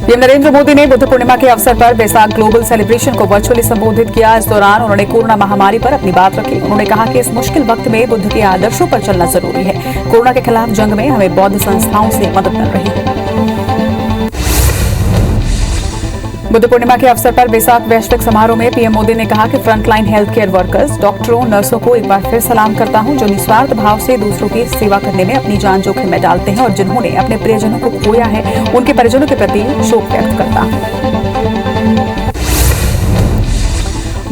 PM Narendra Modi ने बुद्ध पूर्णिमा के अवसर पर बैसाख ग्लोबल सेलिब्रेशन को वर्चुअली संबोधित किया। इस दौरान उन्होंने कोरोना महामारी पर अपनी बात रखी। उन्होंने कहा कि इस मुश्किल वक्त में बुद्ध के आदर्शों पर चलना जरूरी है। कोरोना के खिलाफ जंग में हमें बौद्ध संस्थाओं से मदद मिल रही है। बुद्ध पूर्णिमा के अवसर पर बैसाख वैश्विक समारोह में पीएम मोदी ने कहा कि फ्रंटलाइन हेल्थ केयर वर्कर्स, डॉक्टरों, नर्सों को एक बार फिर सलाम करता हूं, जो निस्वार्थ भाव से दूसरों की सेवा करने में अपनी जान जोखिम में डालते हैं और जिन्होंने अपने प्रियजनों को खोया है, उनके परिजनों के प्रति शोक व्यक्त करता हूं।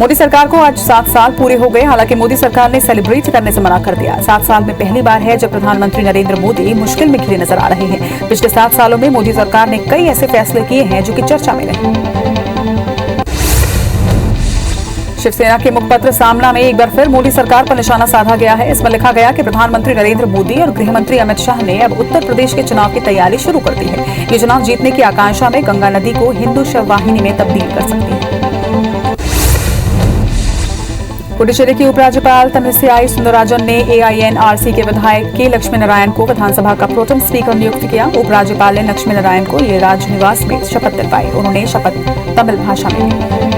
मोदी सरकार को आज 7 साल पूरे हो गए। हालांकि मोदी सरकार ने सेलिब्रेट करने से मना कर दिया। 7 साल में पहली बार है जब प्रधानमंत्री नरेंद्र मोदी मुश्किल में घिरे नजर आ रहे हैं। पिछले 7 सालों में मोदी सरकार ने कई ऐसे फैसले किए हैं जो कि चर्चा में रहे। शिवसेना के मुखपत्र सामना में एक बार फिर मोदी सरकार पर निशाना साधा गया है। इसमें लिखा गया कि प्रधानमंत्री नरेंद्र मोदी और गृह मंत्री अमित शाह ने अब उत्तर प्रदेश के चुनाव की तैयारी शुरू कर दी है। ये चुनाव जीतने की आकांक्षा में गंगा नदी को हिंदू शववाहिनी में तब्दील कर सकती है। पुडुचेरी की उपराज्यपाल तमिलिसाई सुंदरराजन ने AINRC के विधायक के लक्ष्मी नारायण को विधानसभा का प्रोटेम स्पीकर नियुक्त किया। उपराज्यपाल ने लक्ष्मी नारायण को ये राजनिवास में शपथ दिलवाई। उन्होंने शपथ तमिल भाषा में ली।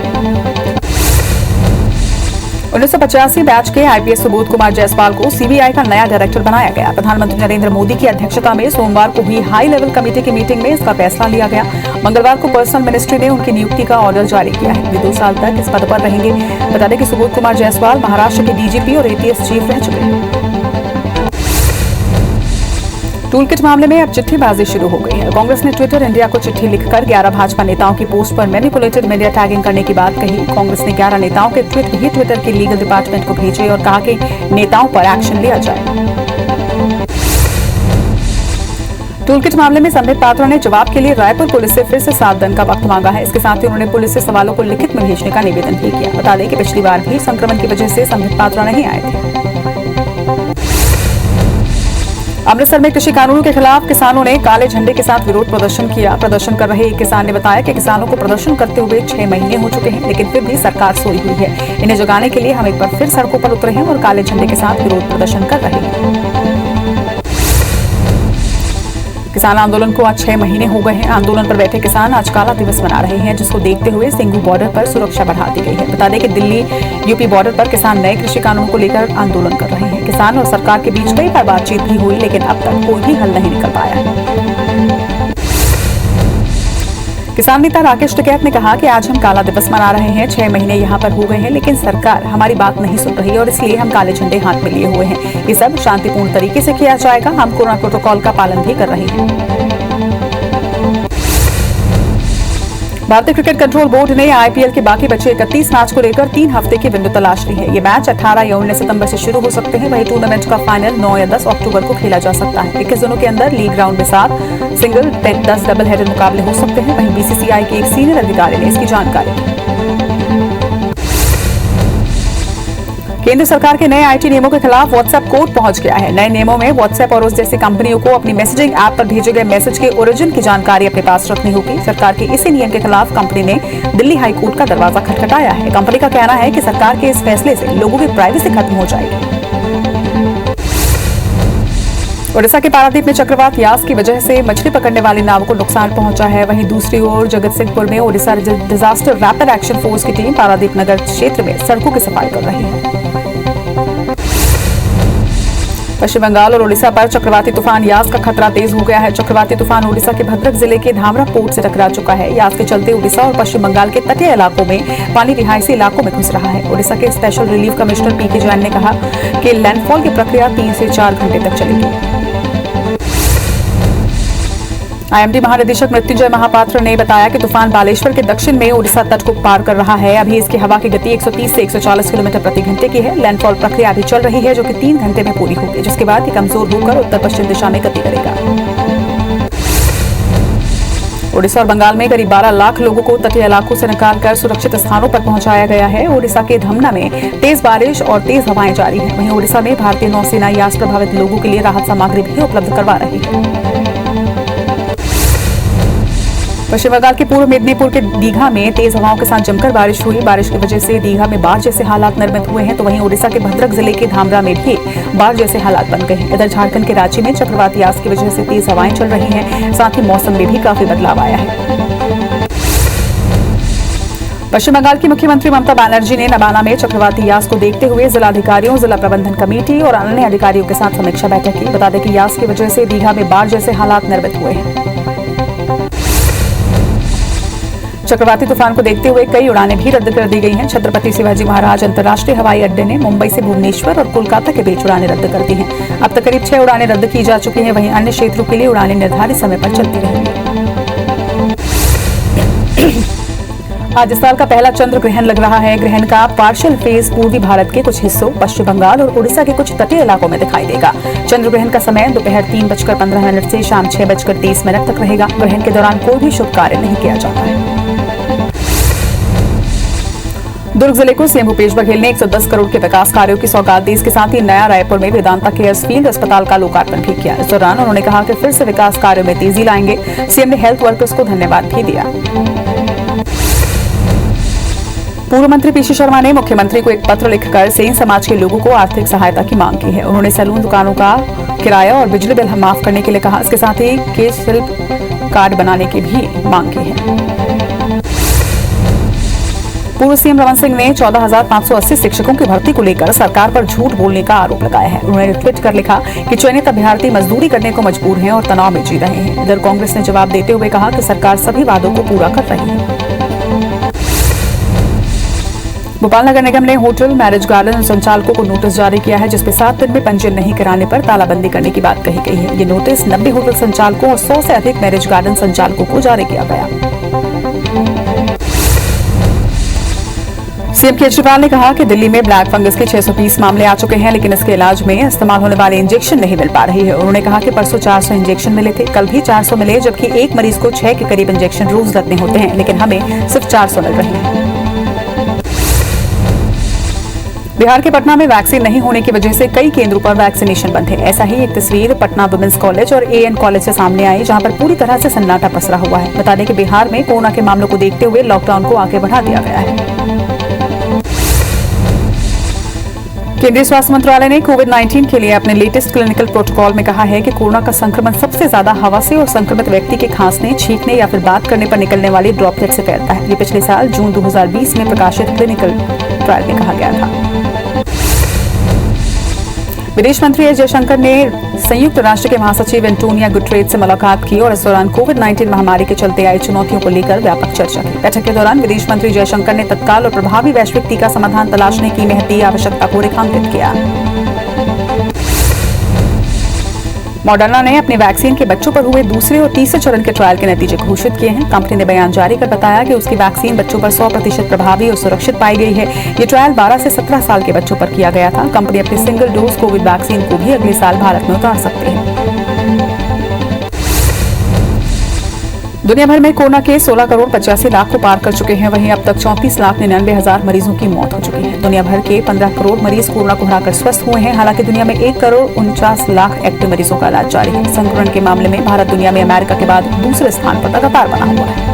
1985 बैच के IPS सुबोध कुमार जायसवाल को CBI का नया डायरेक्टर बनाया गया। प्रधानमंत्री नरेंद्र मोदी की अध्यक्षता में सोमवार को हुई हाई लेवल कमेटी की मीटिंग में इसका फैसला लिया गया। मंगलवार को पर्सनल मिनिस्ट्री ने उनकी नियुक्ति का ऑर्डर जारी किया है। वे 2 साल तक इस पद पर रहेंगे। बता दें कि सुबोध कुमार जायसवाल महाराष्ट्र के DGP और ATS चीफ रह चुके हैं। टूलकिट मामले में अब चिट्ठीबाजी शुरू हो गई है। कांग्रेस ने ट्विटर इंडिया को चिट्ठी लिखकर 11 भाजपा नेताओं की पोस्ट पर मैनिपुलेटेड मीडिया टैगिंग करने की बात कही। कांग्रेस ने 11 नेताओं के ट्वीट भी ट्विटर के लीगल डिपार्टमेंट को भेजे और कहा कि नेताओं पर एक्शन लिया जाए। टूलकिट मामले में संबित पात्रा ने जवाब के लिए रायपुर पुलिस से फिर से 7 दिन का वक्त मांगा है। इसके साथ ही उन्होंने पुलिस से सवालों को लिखित में भेजने का निवेदन भी किया। बता दें कि पिछली बार भी संक्रमण की वजह से संबित पात्रा नहीं आए थे। अमृतसर में कृषि कानूनों के खिलाफ किसानों ने काले झंडे के साथ विरोध प्रदर्शन किया। प्रदर्शन कर रहे एक किसान ने बताया कि किसानों को प्रदर्शन करते हुए 6 महीने हो चुके हैं, लेकिन फिर भी सरकार सोई हुई है। इन्हें जगाने के लिए हम एक बार फिर सड़कों पर उतरे हैं और काले झंडे के साथ विरोध प्रदर्शन कर रहे हैं। किसान आंदोलन को आज 6 महीने हो गए हैं। आंदोलन पर बैठे किसान आज काला दिवस मना रहे हैं, जिसको देखते हुए सिंघू बॉर्डर पर सुरक्षा बढ़ा दी गई है। बता दें कि दिल्ली UP बॉर्डर पर किसान नए कृषि कानून को लेकर आंदोलन कर रहे हैं। किसान और सरकार के बीच कई बार बातचीत भी हुई, लेकिन अब तक कोई भी हल नहीं निकल पाया। किसान नेता राकेश टिकैत ने कहा कि आज हम काला दिवस मना रहे हैं। 6 महीने यहाँ पर हो गए हैं, लेकिन सरकार हमारी बात नहीं सुन रही और इसलिए हम काले झंडे हाथ में लिए हुए हैं। ये सब शांतिपूर्ण तरीके से किया जाएगा। हम कोरोना प्रोटोकॉल का पालन भी कर रहे हैं। भारतीय क्रिकेट कंट्रोल बोर्ड ने IPL के बाकी बचे 31 मैच को लेकर 3 हफ्ते की विंडो तलाश ली है। ये मैच 18 या 19 सितंबर से शुरू हो सकते हैं। वहीं टूर्नामेंट का फाइनल 9 या 10 अक्टूबर को खेला जा सकता है। 21 दिनों के अंदर लीग राउंड में 7 सिंगल 10 डबल हेडेड मुकाबले हो सकते हैं। वहीं BCCI के एक सीनियर अधिकारी ने इसकी जानकारी दी। केंद्र सरकार के नए IT नियमों के खिलाफ WhatsApp कोर्ट पहुंच गया है। नए नियमों में WhatsApp और उस जैसी कंपनियों को अपनी मैसेजिंग ऐप पर भेजे गए मैसेज के ओरिजिन की जानकारी अपने पास रखनी होगी। सरकार के इसी नियम के खिलाफ कंपनी ने दिल्ली हाई कोर्ट का दरवाजा खटखटाया है। कंपनी का कहना है कि सरकार के इस फैसले से लोगों की प्राइवेसी खत्म हो जाएगी। ओडिशा के पारादीप में चक्रवात यास की वजह से मछली पकड़ने वाली नावों को नुकसान पहुंचा है। वहीं दूसरी ओर जगतसिंहपुर में Odisha disaster rapid action force की टीम पारादीप नगर क्षेत्र में सड़कों की सफाई कर रही है। पश्चिम बंगाल और ओडिशा पर चक्रवाती तूफान यास का खतरा तेज हो गया है। चक्रवाती तूफान ओडिशा के भद्रक जिले के धामरा पोर्ट से टकरा चुका है। यास के चलते ओडिशा और पश्चिम बंगाल के तटीय इलाकों में पानी रिहायशी इलाकों में घुस रहा है। ओडिशा के special relief commissioner PK Jain ने कहा कि लैंडफॉल की प्रक्रिया 3 से 4 घंटे तक चलेगी। IMD महानिदेशक मृत्युंजय महापात्र ने बताया कि तूफान बालेश्वर के दक्षिण में ओडिशा तट को पार कर रहा है। अभी इसकी हवा की गति 130 से 140 किलोमीटर प्रति घंटे की है। लैंडफॉल प्रक्रिया अभी चल रही है, जो कि 3 घंटे में पूरी होगी, जिसके बाद ये कमजोर होकर उत्तर पश्चिम दिशा में गति करेगा। ओडिशा और बंगाल में करीब 12 लाख लोगों को तटीय इलाकों से निकालकर सुरक्षित स्थानों पर पहुंचाया गया है। ओडिशा के धमना में तेज बारिश और तेज हवाएं जारी है। वहीं ओडिशा में भारतीय नौसेना यास प्रभावित लोगों के लिए राहत सामग्री भी उपलब्ध करवा रही है। पश्चिम बंगाल के पूर्व मेदिनीपुर के दीघा में तेज हवाओं के साथ जमकर बारिश हुई। बारिश की वजह से दीघा में बाढ़ जैसे हालात निर्मित हुए हैं। तो वहीं ओडिशा के भद्रक जिले के धामरा में भी बाढ़ जैसे हालात बन गए हैं। इधर झारखंड के रांची में चक्रवाती यास की वजह से तेज हवाएं चल रही हैं। साथ ही मौसम में भी काफी बदलाव आया है। पश्चिम बंगाल की मुख्यमंत्री ममता बनर्जी ने नबाना में चक्रवाती यास को देखते हुए जिलाधिकारियों, जिला प्रबंधन कमेटी और अन्य अधिकारियों के साथ समीक्षा बैठक की। बता दें कि यास की वजह से दीघा में बाढ़ जैसे हालात निर्मित हुए हैं। चक्रवाती तूफान को देखते हुए कई उड़ानें भी रद्द कर दी गई हैं। छत्रपति शिवाजी महाराज अंतर्राष्ट्रीय हवाई अड्डे ने मुंबई से भुवनेश्वर और कोलकाता के बीच उड़ानें रद्द कर दी हैं। अब तक करीब 6 उड़ानें रद्द की जा चुकी हैं। वहीं अन्य क्षेत्रों के लिए उड़ानें निर्धारित समय पर चलती रहेंगी। आज इस साल का पहला चंद्र ग्रहण लग रहा है। ग्रहण का पार्शियल फेज पूर्वी भारत के कुछ हिस्सों, पश्चिम बंगाल और उड़ीसा के कुछ तटीय इलाकों में दिखाई देगा। चंद्र ग्रहण का समय दोपहर 3:15 से शाम 6:30 तक रहेगा। ग्रहण के दौरान कोई भी शुभ कार्य नहीं किया जाता है। दुर्ग जिले को सीएम भूपेश बघेल ने 110 करोड़ के विकास कार्यों की सौगात दी। इसके साथ ही नया रायपुर में वेदांता केयर्स फील्ड अस्पताल का लोकार्पण भी किया। इस दौरान उन्होंने कहा कि फिर से विकास कार्यों में तेजी लाएंगे। सीएम ने हेल्थ वर्कर्स को धन्यवाद भी दिया। पूर्व मंत्री पीसी शर्मा ने मुख्यमंत्री को एक पत्र लिखकर सेन समाज के लोगों को आर्थिक सहायता की मांग की है। उन्होंने सैलून दुकानों का किराया और बिजली बिल माफ करने के लिए कहा। इसके साथ ही केश शिल्प कार्ड बनाने की भी मांग की है। पूर्व सीएम रमन सिंह ने 14,580 शिक्षकों की भर्ती को लेकर सरकार पर झूठ बोलने का आरोप लगाया है। उन्होंने ट्वीट कर लिखा कि चयनित अभ्यर्थी मजदूरी करने को मजबूर हैं और तनाव में जी रहे हैं। इधर कांग्रेस ने जवाब देते हुए कहा कि सरकार सभी वादों को पूरा कर रही है। भोपाल नगर निगम ने होटल, मैरिज गार्डन संचालकों को नोटिस जारी किया है, जिसमें 7 दिन में पंजीयन नहीं कराने पर तालाबंदी करने की बात कही गई है। ये नोटिस 90 होटल संचालकों और 100 से अधिक मैरिज गार्डन संचालकों को जारी किया गया। सीएम केजरीवाल ने कहा कि दिल्ली में ब्लैक फंगस के 620 मामले आ चुके हैं, लेकिन इसके इलाज में इस्तेमाल होने वाले इंजेक्शन नहीं मिल पा रही है। उन्होंने कहा कि परसों 400 इंजेक्शन मिले थे, कल भी 400 मिले, जबकि एक मरीज को 6 के करीब इंजेक्शन रोज लगने होते हैं, लेकिन हमें सिर्फ 400 मिल रहे हैं। बिहार के पटना में वैक्सीन नहीं होने की वजह से कई केंद्रों पर वैक्सीनेशन बंद है। ऐसा ही एक तस्वीर पटना वुमेन्स कॉलेज और एएन कॉलेज से सामने आई, जहां पर पूरी तरह से सन्नाटा पसरा हुआ है। बता दें कि बिहार में कोरोना के मामलों को देखते हुए लॉकडाउन को आगे बढ़ा दिया गया है। केंद्रीय स्वास्थ्य मंत्रालय ने कोविड-19 के लिए अपने लेटेस्ट क्लिनिकल प्रोटोकॉल में कहा है कि कोरोना का संक्रमण सबसे ज्यादा हवा से और संक्रमित व्यक्ति के खांसने, छींकने या फिर बात करने पर निकलने वाली ड्रॉपलेट से फैलता है। ये पिछले साल जून 2020 में प्रकाशित क्लिनिकल ट्रायल में कहा गया था। विदेश मंत्री एस जयशंकर ने संयुक्त राष्ट्र के महासचिव एंटोनियो गुटेरेस से मुलाकात की और इस दौरान कोविड-19 महामारी के चलते आई चुनौतियों को लेकर व्यापक चर्चा की। बैठक के दौरान विदेश मंत्री जयशंकर ने तत्काल और प्रभावी वैश्विक टीका समाधान तलाशने की महती आवश्यकता को रेखांकित किया। मॉडर्ना ने अपनी वैक्सीन के बच्चों पर हुए दूसरे और तीसरे चरण के ट्रायल के नतीजे घोषित किए हैं। कंपनी ने बयान जारी कर बताया कि उसकी वैक्सीन बच्चों पर 100% प्रभावी और सुरक्षित पाई गई है। ये ट्रायल 12 से 17 साल के बच्चों पर किया गया था। कंपनी अपनी सिंगल डोज कोविड वैक्सीन को भी अगले साल भारत में उतार सकती है। दुनिया भर में कोरोना के 16 करोड़ 85 लाख को पार कर चुके हैं। वहीं अब तक 34,99,000 मरीजों की मौत हो चुकी है। दुनिया भर के 15 करोड़ मरीज कोरोना को हराकर स्वस्थ हुए हैं। हालांकि दुनिया में 1 करोड़ 49 लाख एक्टिव मरीजों का इलाज जारी है। संक्रमण के मामले में भारत दुनिया में अमेरिका के बाद दूसरे स्थान पर लगातार बना हुआ है।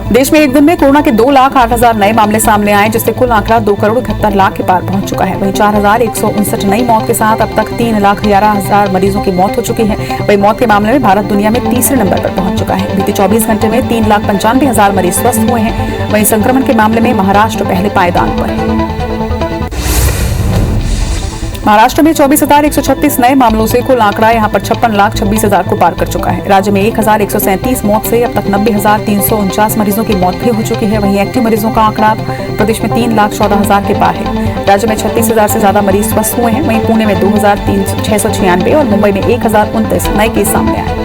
देश में एक दिन में कोरोना के 2,08,000 नए मामले सामने आए, जिससे कुल आंकड़ा 2 करोड़ 71 लाख के पार पहुंच चुका है। वहीं 4,159 नई मौत के साथ अब तक 3,11,000 मरीजों की मौत हो चुकी है। वहीं मौत के मामले में भारत दुनिया में तीसरे नंबर पर पहुंच चुका है। बीते 24 घंटे में 3,95,000 मरीज स्वस्थ हुए हैं। वहीं संक्रमण के मामले में महाराष्ट्र पहले पायदान पर है। महाराष्ट्र में 24,136 नए मामलों से कुल आंकड़ा यहां पर 56,26,000 को पार कर चुका है। राज्य में 1,137 मौत से अब तक 90,349 मरीजों की मौत भी हो चुकी है। वहीं एक्टिव मरीजों का आंकड़ा प्रदेश में 3,14,000 के पार है। राज्य में 36,000 से ज्यादा मरीज स्वस्थ हुए हैं। वहीं पुणे में 2,696 और मुंबई में 1,029 नए केस सामने आए।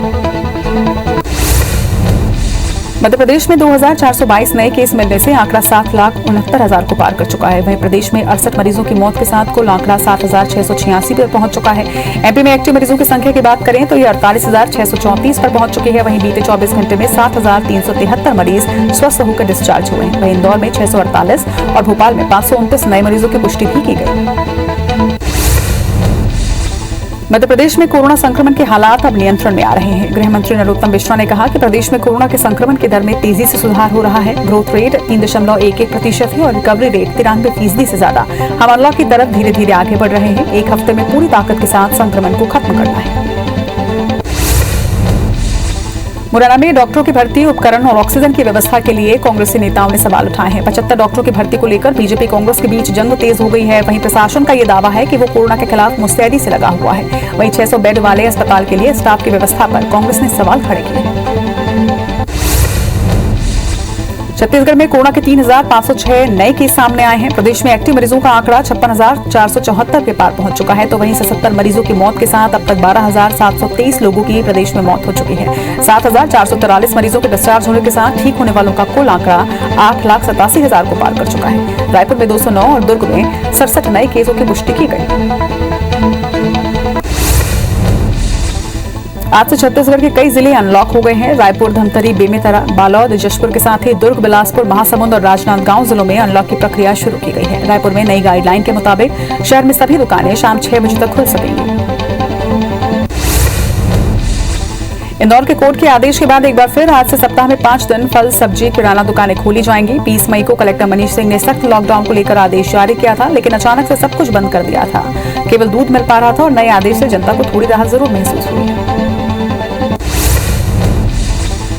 मध्य प्रदेश में 2,422 नए केस मिलने से आंकड़ा 7,69,000 को पार कर चुका है। वहीं प्रदेश में 68 मरीजों की मौत के साथ कुल आंकड़ा 7,686 पर पहुंच चुका है। एमपी में एक्टिव मरीजों की संख्या की बात करें तो ये 48,634 पर पहुंच चुकी है। वहीं बीते 24 घंटे में 7,373 मरीज स्वस्थ होकर डिस्चार्ज हुए हैं। वहीं इंदौर में 648 और भोपाल में 529 नए मरीजों की पुष्टि भी की गई। मध्य प्रदेश में कोरोना संक्रमण के हालात अब नियंत्रण में आ रहे हैं। गृह मंत्री नरोत्तम मिश्रा ने कहा कि प्रदेश में कोरोना के संक्रमण की दर में तेजी से सुधार हो रहा है। ग्रोथ रेट 3.11% है और रिकवरी रेट 93% से ज्यादा। हम अनलॉक की तरफ धीरे धीरे आगे बढ़ रहे हैं। एक हफ्ते में पूरी ताकत के साथ संक्रमण को खत्म करना है। मुरैना में डॉक्टरों की भर्ती, उपकरण और ऑक्सीजन की व्यवस्था के लिए कांग्रेसी नेताओं ने सवाल उठाए हैं। 75 डॉक्टरों की भर्ती को लेकर बीजेपी कांग्रेस के बीच जंग तेज हो गई है। वहीं प्रशासन का ये दावा है कि वो कोरोना के खिलाफ मुस्तैदी से लगा हुआ है। वहीं 600 बेड वाले अस्पताल के लिए स्टाफ की व्यवस्था पर कांग्रेस ने सवाल खड़े किए हैं। छत्तीसगढ़ में कोरोना के 3,506 नए केस सामने आए हैं। प्रदेश में एक्टिव मरीजों का आंकड़ा 56,474 के पार पहुंच चुका है। तो वहीं 77 मरीजों की मौत के साथ अब तक 12,723 लोगों की प्रदेश में मौत हो चुकी है। 7,443 मरीजों के डिस्चार्ज होने के साथ ठीक होने वालों का कुल आंकड़ा 8,87,000 को पार कर चुका है। रायपुर में 209 और दुर्ग में 67 नए केसों की पुष्टि की गई। आज से छत्तीसगढ़ के कई जिले अनलॉक हो गए हैं। रायपुर, धमतरी, बेमेतरा, बालोद, जशपुर के साथ ही दुर्ग, बिलासपुर, महासमुंद और राजनांदगांव जिलों में अनलॉक की प्रक्रिया शुरू की गई है। रायपुर में नई गाइडलाइन के मुताबिक शहर में सभी दुकानें शाम 6 बजे तक खुल सकेंगी। इंदौर के कोर्ट के आदेश के बाद एक बार फिर आज से सप्ताह में 5 दिन फल, सब्जी, किराना दुकानें खोली जाएंगी। 20 मई को कलेक्टर मनीष सिंह ने सख्त लॉकडाउन को लेकर आदेश जारी किया था, लेकिन अचानक से सब कुछ बंद कर दिया था। केवल दूध मिल पा रहा था और नए आदेश से जनता को थोड़ी राहत जरूर महसूस हुई है।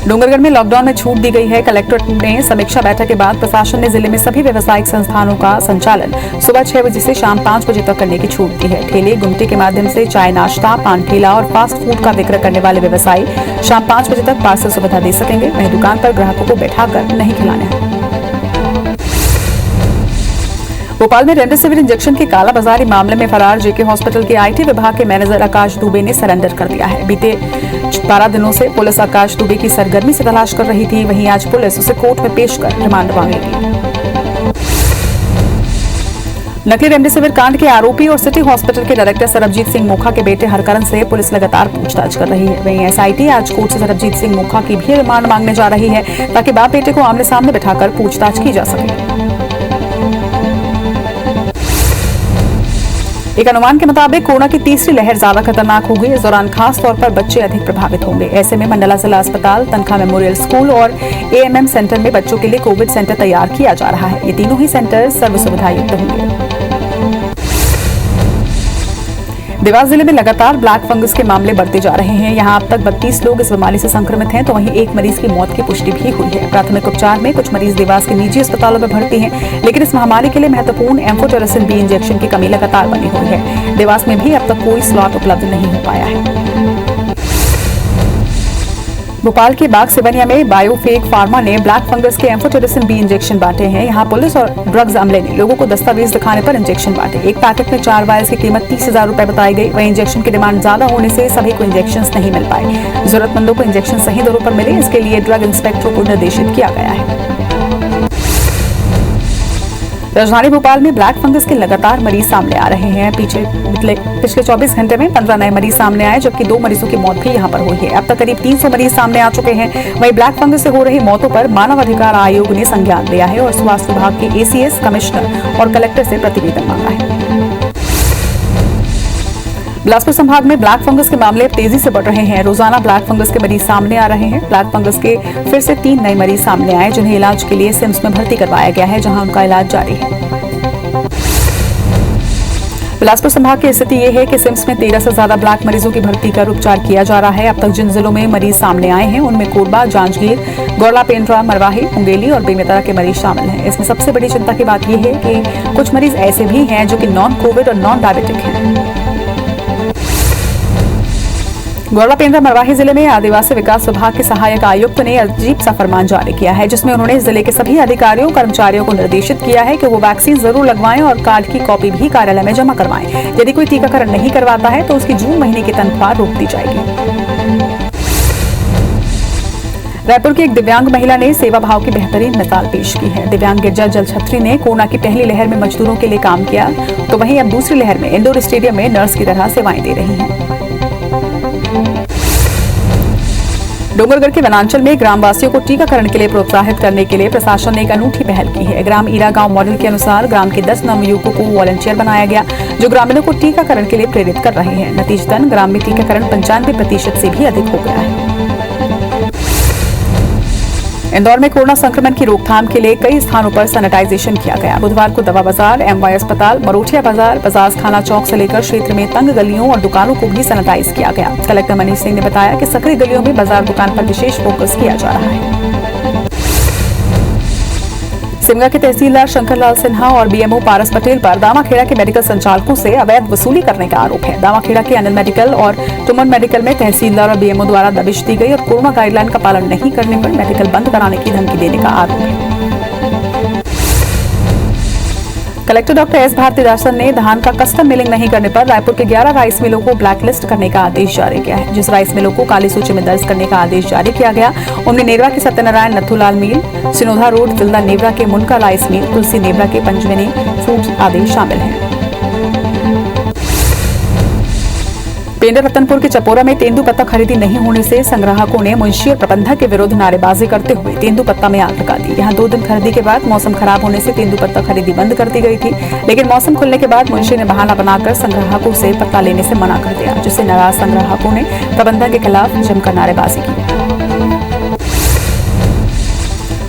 डोंगरगढ़ में लॉकडाउन में छूट दी गई है। कलेक्टर ने समीक्षा बैठक के बाद प्रशासन ने जिले में सभी व्यावसायिक संस्थानों का संचालन सुबह 6 बजे से शाम 5 बजे तक करने की छूट दी है। ठेले, गुमटी के माध्यम से चाय नाश्ता, पान ठेला और फास्ट फूड का विक्रय करने वाले व्यवसायी शाम 5 बजे तक पार्सल सुविधा दे सकेंगे। वहीं दुकान पर ग्राहकों को बैठाकर नहीं खिलाना है। भोपाल में रेमडेसिविर इंजेक्शन की कालाबाजारी मामले में फरार जेके हॉस्पिटल के आईटी विभाग के मैनेजर आकाश दुबे ने सरेंडर कर दिया है। बीते 12 दिनों से पुलिस आकाश दुबे की सरगर्मी से तलाश कर रही थी। वहीं आज पुलिस उसे कोर्ट में पेश कर रिमांड मांगेगी। नकली रेमडेसिविर कांड के आरोपी और सिटी हॉस्पिटल के डायरेक्टर सरबजीत सिंह मोखा के बेटे हरकरण से पुलिस लगातार पूछताछ कर रही है। वहीं एसआईटी आज कोर्ट से सरबजीत सिंह मोखा की भी रिमांड मांगने जा रही है, ताकि बाप बेटे को आमने सामने बिठाकर पूछताछ की जा सके। एक अनुमान के मुताबिक कोरोना की तीसरी लहर ज्यादा खतरनाक होगी। इस दौरान खास तौर पर बच्चे अधिक प्रभावित होंगे। ऐसे में मंडला जिला अस्पताल, तनखा मेमोरियल स्कूल और एएमएम सेंटर में बच्चों के लिए कोविड सेंटर तैयार किया जा रहा है। ये तीनों ही सेंटर सर्व सुविधा युक्त होंगे। देवास जिले में लगातार ब्लैक फंगस के मामले बढ़ते जा रहे हैं। यहां अब तक 32 लोग इस बीमारी से संक्रमित हैं, तो वहीं एक मरीज की मौत की पुष्टि भी हुई है। प्राथमिक उपचार में कुछ मरीज देवास के निजी अस्पतालों में भर्ती हैं, लेकिन इस महामारी के लिए महत्वपूर्ण एम्फोटेरेसिन बी इंजेक्शन की कमी लगातार बनी हुई है। देवास में भी अब तक कोई स्लॉट उपलब्ध नहीं हो पाया है। भोपाल के बाग सिवनिया में बायोफेक फार्मा ने ब्लैक फंगस के एम्फोटेरेसिन बी इंजेक्शन बांटे हैं। यहां पुलिस और ड्रग्स अमले ने लोगों को दस्तावेज दिखाने पर इंजेक्शन बांटे। एक पैकेट में 4 वायल्स की कीमत 30,000 रुपए बताई गई। वहीं इंजेक्शन की डिमांड ज्यादा होने से सभी को इंजेक्शन नहीं मिल पाए। जरूरतमंदों को इंजेक्शन सही दरों पर मिले, इसके लिए ड्रग इंस्पेक्टरों को निर्देशित किया गया है। राजधानी भोपाल में ब्लैक फंगस के लगातार मरीज सामने आ रहे हैं। पिछले 24 घंटे में 15 नए मरीज सामने आए, जबकि 2 मरीजों की मौत भी यहां पर हुई है। अब तक करीब 300 मरीज सामने आ चुके हैं। वहीं ब्लैक फंगस से हो रही मौतों पर मानव अधिकार आयोग ने संज्ञान लिया है और स्वास्थ्य विभाग के एसीएस, कमिश्नर और कलेक्टर से प्रतिवेदन मांगा है। बिलासपुर संभाग में ब्लैक फंगस के मामले तेजी से बढ़ रहे हैं। रोजाना ब्लैक फंगस के मरीज सामने आ रहे हैं। ब्लैक फंगस के फिर से 3 नए मरीज सामने आए, जिन्हें इलाज के लिए सिम्स में भर्ती करवाया गया है, जहां उनका इलाज जारी है। बिलासपुर संभाग की स्थिति ये है कि सिम्स में 13 से ज्यादा ब्लैक मरीजों की भर्ती कर उपचार किया जा रहा है। अब तक जिन जिलों में मरीज सामने आए हैं, उनमें कोरबा, जांजगीर, गौरला, पेंड्रा, मरवाही, मुंगेली और बेमेतरा के मरीज शामिल हैं। इसमें सबसे बड़ी चिंता की बात यह है कि कुछ मरीज ऐसे भी हैं जो कि नॉन कोविड और नॉन डायबिटिक हैं। गौरला, पेंड्रा, मरवाही जिले में आदिवासी विकास विभाग के सहायक आयुक्त ने अजीब सा फरमान जारी किया है, जिसमें उन्होंने जिले के सभी अधिकारियों, कर्मचारियों को निर्देशित किया है कि वो वैक्सीन जरूर लगवाएं और कार्ड की कॉपी भी कार्यालय में जमा करवाएं। यदि कोई टीकाकरण नहीं करवाता है तो उसकी जून महीने की तनख्वाह रोक दी जाएगी। रायपुर की एक दिव्यांग महिला ने सेवा भाव की बेहतरीन मिसाल पेश की है। दिव्यांग गिरजा जलछत्री ने कोरोना की पहली लहर में मजदूरों के लिए काम किया, तो वहीं अब दूसरी लहर में इंडोर स्टेडियम में नर्स की तरह सेवाएं दे रही हैं। डोंगरगढ़ के वनांचल में ग्रामवासियों को टीकाकरण के लिए प्रोत्साहित करने के लिए प्रशासन ने एक अनूठी पहल की है। ग्राम ईरा गांव मॉडल के अनुसार ग्राम के 10 नवयुवकों को वॉलंटियर बनाया गया, जो ग्रामीणों को टीकाकरण के लिए प्रेरित कर रहे हैं। नतीजतन ग्राम में टीकाकरण 95% से भी अधिक हो गया है। इंदौर में कोरोना संक्रमण की रोकथाम के लिए कई स्थानों पर सैनिटाइजेशन किया गया। बुधवार को दवा बाजार, एमवाई अस्पताल, मरोठिया बाजार, बजाज खाना चौक से लेकर क्षेत्र में तंग गलियों और दुकानों को भी सैनिटाइज किया गया। कलेक्टर मनीष सिंह ने बताया कि सक्रिय गलियों में बाजार दुकान पर विशेष फोकस किया जा रहा है। सिमगा के तहसीलदार शंकरलाल सिन्हा और बीएमओ पारस पटेल पर दामाखेड़ा के मेडिकल संचालकों से अवैध वसूली करने का आरोप है। दामाखेड़ा के अनिल मेडिकल और तुमन मेडिकल में तहसीलदार और बीएमओ द्वारा दबिश दी गई और कोरोना गाइडलाइन का पालन नहीं करने पर मेडिकल बंद कराने की धमकी देने का आरोप है। कलेक्टर डॉक्टर एस भारतीदासन ने धान का कस्टम मिलिंग नहीं करने पर रायपुर के 11 राइस मिलों को ब्लैकलिस्ट करने का आदेश जारी किया है। जिस राइस मिलों को काली सूची में दर्ज करने का आदेश जारी किया गया उनमें नेवरा के सत्यनारायण नथुलाल मिल, सिनोधा रोड तिल्दा नेवरा के मुनका राइस मिल, तुलसी नेवरा के पंचमिनी फूड्स आदि शामिल हैं। पेंडर रतनपुर के चपोरा में तेंदुपत्ता खरीदी नहीं होने से संग्राहकों ने मुंशी और प्रबंधक के विरुद्ध नारेबाजी करते हुए तेंदुपत्ता में आग लगा दी। यहां 2 दिन खरीदी के बाद मौसम खराब होने से तेंदुपत्ता खरीदी बंद कर दी गई थी, लेकिन मौसम खुलने के बाद मुंशी ने बहाना बनाकर संग्राहकों से पत्ता लेने से मना कर दिया, जिससे नाराज संग्राहकों ने प्रबंधक के खिलाफ जमकर नारेबाजी की।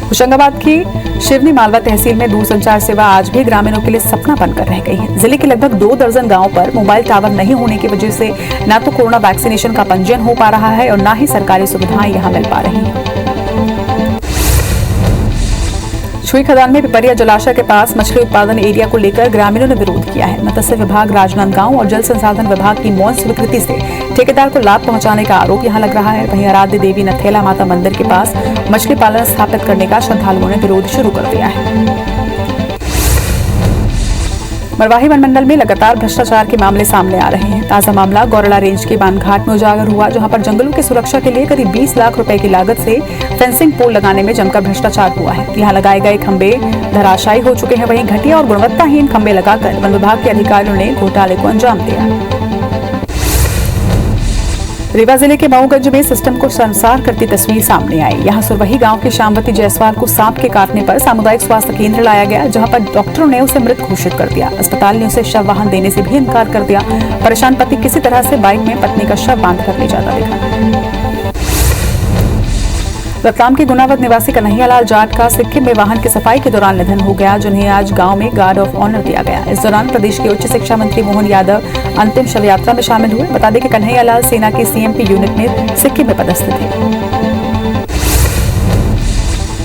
होशंगाबाद की शिवनी मालवा तहसील में दूरसंचार सेवा आज भी ग्रामीणों के लिए सपना बनकर रह गई है। जिले के लगभग 2 दर्जन गांवों पर मोबाइल टावर नहीं होने की वजह से न तो कोरोना वैक्सीनेशन का पंजीयन हो पा रहा है और न ही सरकारी सुविधाएं यहां मिल पा रही हैं। छुई खदान में पिपरिया जलाशय के पास मछली उत्पादन एरिया को लेकर ग्रामीणों ने विरोध किया है। मत्स्य विभाग, राजनांदगांव और जल संसाधन विभाग की मौन स्वीकृति से ठेकेदार को लाभ पहुंचाने का आरोप यहां लग रहा है। वहीं आराध्य देवी नथेला माता मंदिर के पास मछली पालन स्थापित करने का श्रद्धालुओं ने विरोध शुरू कर दिया है। मरवाही वनमंडल में लगातार भ्रष्टाचार के मामले सामने आ रहे हैं। ताजा मामला गौरला रेंज के बानघाट में उजागर हुआ, जहां पर जंगलों की सुरक्षा के लिए करीब 20 लाख रुपए की लागत से फेंसिंग पोल लगाने में जमकर भ्रष्टाचार हुआ है। यहां लगाए गए खंभे धराशायी हो चुके हैं। वहीं घटिया और गुणवत्ताहीन खंभे लगाकर वन विभाग के अधिकारियों ने घोटाले को अंजाम दिया। रीवा जिले के मऊगंज में सिस्टम को शर्मसार करती तस्वीर सामने आई। यहां सुरवही गांव की शामवती जायसवाल को सांप के काटने पर सामुदायिक स्वास्थ्य केंद्र लाया गया, जहां पर डॉक्टरों ने उसे मृत घोषित कर दिया। अस्पताल ने उसे शव वाहन देने से भी इनकार कर दिया। परेशान पति किसी तरह से बाइक में पत्नी का शव बांध कर ले जाता दिखा। रतलाम के गुनावद निवासी कन्हैयालाल जाट का सिक्किम में वाहन की सफाई के दौरान निधन हो गया, जिन्हें आज गांव में गार्ड ऑफ ऑनर दिया गया। इस दौरान प्रदेश के उच्च शिक्षा मंत्री मोहन यादव अंतिम शव यात्रा में शामिल हुए। बता दें कि कन्हैयालाल सेना के सीएमपी यूनिट में सिक्किम में पदस्थ थे।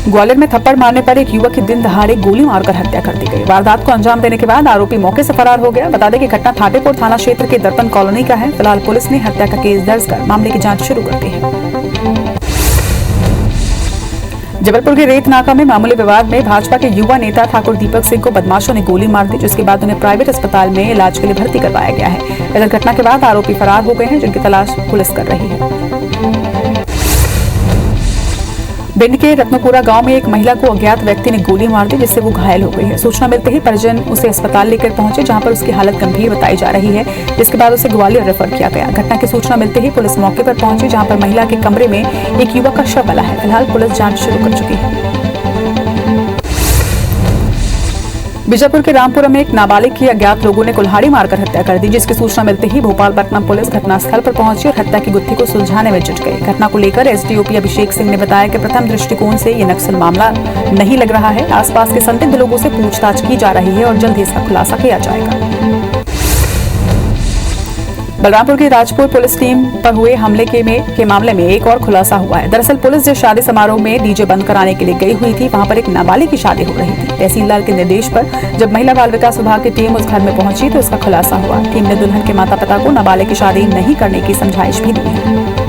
ग्वालियर में थप्पड़ मारने पर एक युवक की दिन दहाड़े गोली मारकर हत्या कर दी गई। वारदात को अंजाम देने के बाद आरोपी मौके से फरार हो गया। बता दें कि घटना थाटेपुर थाना क्षेत्र के दर्पण कॉलोनी का है। फिलहाल पुलिस ने हत्या का केस दर्ज कर मामले की जांच शुरू कर दी है। जबलपुर के रेत नाका में मामूली विवाद में भाजपा के युवा नेता ठाकुर दीपक सिंह को बदमाशों ने गोली मार दी, जिसके बाद उन्हें प्राइवेट अस्पताल में इलाज के लिए भर्ती करवाया गया है। इधर घटना के बाद आरोपी फरार हो गए हैं, जिनकी तलाश पुलिस कर रही है। भिंड के रत्नपुरा गांव में एक महिला को अज्ञात व्यक्ति ने गोली मार दी, जिससे वो घायल हो गई है। सूचना मिलते ही परिजन उसे अस्पताल लेकर पहुंचे, जहां पर उसकी हालत गंभीर बताई जा रही है, जिसके बाद उसे ग्वालियर रेफर किया गया। घटना की सूचना मिलते ही पुलिस मौके पर पहुंची, जहां पर महिला के कमरे में एक युवक का शव मिला है। फिलहाल पुलिस जांच शुरू कर चुकी है। बीजापुर के रामपुरा में एक नाबालिग की अज्ञात लोगों ने कुल्हाड़ी मारकर हत्या कर दी, जिसकी सूचना मिलते ही भोपालपट्टनम पुलिस घटनास्थल पर पहुंची और हत्या की गुत्थी को सुलझाने में जुट गई। घटना को लेकर एसडीओपी अभिषेक सिंह ने बताया कि प्रथम दृष्टिकोण से ये नक्सल मामला नहीं लग रहा है। आसपास के संदिग्ध लोगों से पूछताछ की जा रही है और जल्द ही इसका खुलासा किया जाएगा। बलरामपुर की राजपुर पुलिस टीम पर हुए हमले के मामले में एक और खुलासा हुआ है। दरअसल पुलिस जिस शादी समारोह में डीजे बंद कराने के लिए गई हुई थी, वहां पर एक नाबालिग की शादी हो रही थी। तहसीलदार के निर्देश पर जब महिला बाल विकास विभाग की टीम उस घर में पहुंची तो इसका खुलासा हुआ। टीम ने दुल्हन के माता पिता को नाबालिग की शादी नहीं करने की समझाइश भी दी है।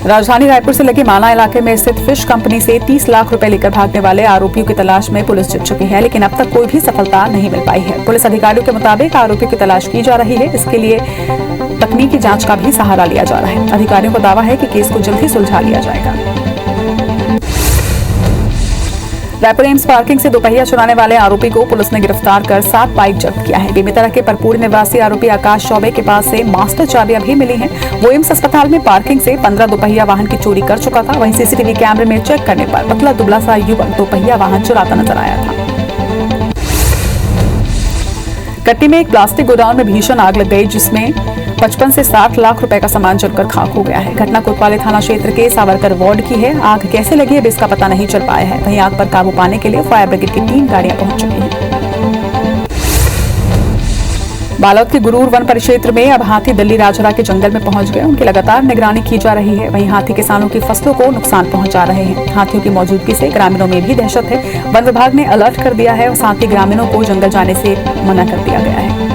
राजधानी रायपुर से लगे माना इलाके में स्थित फिश कंपनी से 30 लाख रुपए लेकर भागने वाले आरोपियों की तलाश में पुलिस जुट चुकी है, लेकिन अब तक कोई भी सफलता नहीं मिल पाई है। पुलिस अधिकारियों के मुताबिक आरोपियों की तलाश की जा रही है। इसके लिए तकनीकी जांच का भी सहारा लिया जा रहा है। अधिकारियों का दावा है कि केस को जल्द ही सुलझा लिया जाएगा। रायपुर एम्स पार्किंग से दोपहिया चुराने वाले आरोपी को पुलिस ने गिरफ्तार कर 7 बाइक जब्त किया है। बेमेतरा के परपूर निवासी आरोपी आकाश चौबे के पास से मास्टर चाबियां भी मिली हैं। वो एम्स अस्पताल में पार्किंग से 15 दोपहिया वाहन की चोरी कर चुका था। वहीं सीसीटीवी कैमरे में चेक करने पर पतला दुबला सा युवक दोपहिया वाहन चुराता नजर आया था। कट्टी में एक प्लास्टिक गोदाम में भीषण आग लग गई, जिसमें 55 से 60 लाख रुपए का सामान जलकर खाक हो गया है। घटना कोतवाली थाना क्षेत्र के सावरकर वार्ड की है। आग कैसे लगी है इसका पता नहीं चल पाया है। वहीं आग पर काबू पाने के लिए फायर ब्रिगेड की 3 गाड़ियां पहुंच चुकी हैं। बालोद के गुरूर वन परिक्षेत्र में अब हाथी दिल्ली राजहरा के जंगल में पहुंच गए। उनकी लगातार निगरानी की जा रही है। वहीं हाथी किसानों की फसलों को नुकसान पहुंचा रहे हैं। हाथियों की मौजूदगी से ग्रामीणों में भी दहशत है। वन विभाग ने अलर्ट कर दिया है और साथ ही ग्रामीणों को जंगल जाने से मना कर दिया गया है।